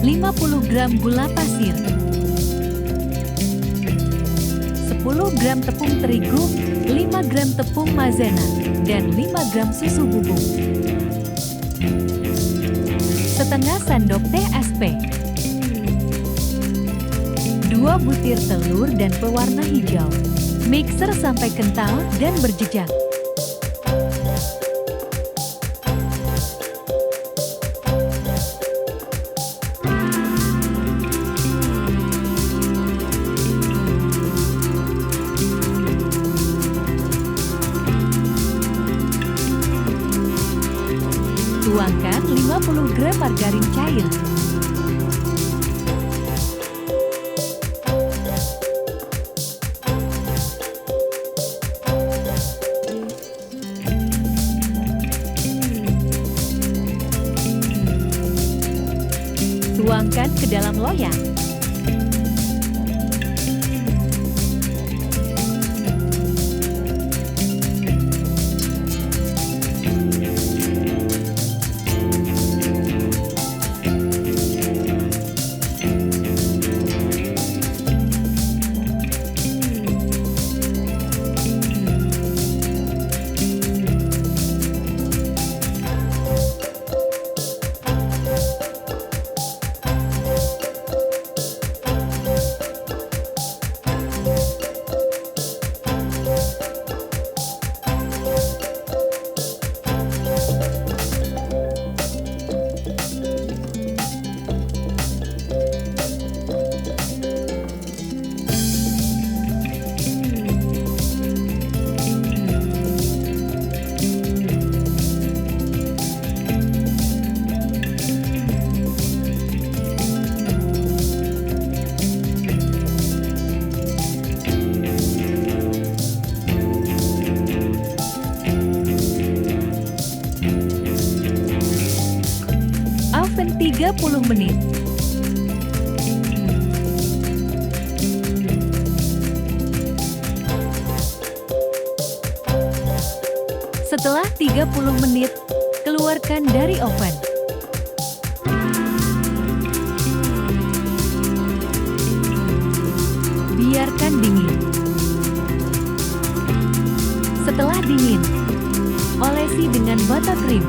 50 gram gula pasir, 10 gram tepung terigu, 5 gram tepung maizena, dan 5 gram susu bubuk. Setengah sendok teh SP. 2 butir telur dan pewarna hijau. Mixer sampai kental dan berjejak. Tuangkan 50 gram margarin cair. Tuangkan ke dalam loyang. Oven 30 menit. Setelah 30 menit, keluarkan dari oven. Biarkan dingin. Setelah dingin, olesi dengan buttercream.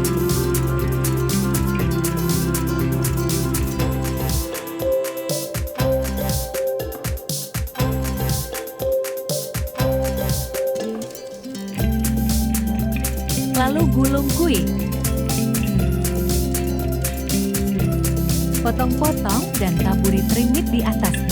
Lalu gulung kue. Potong-potong dan taburi trimit di atasnya.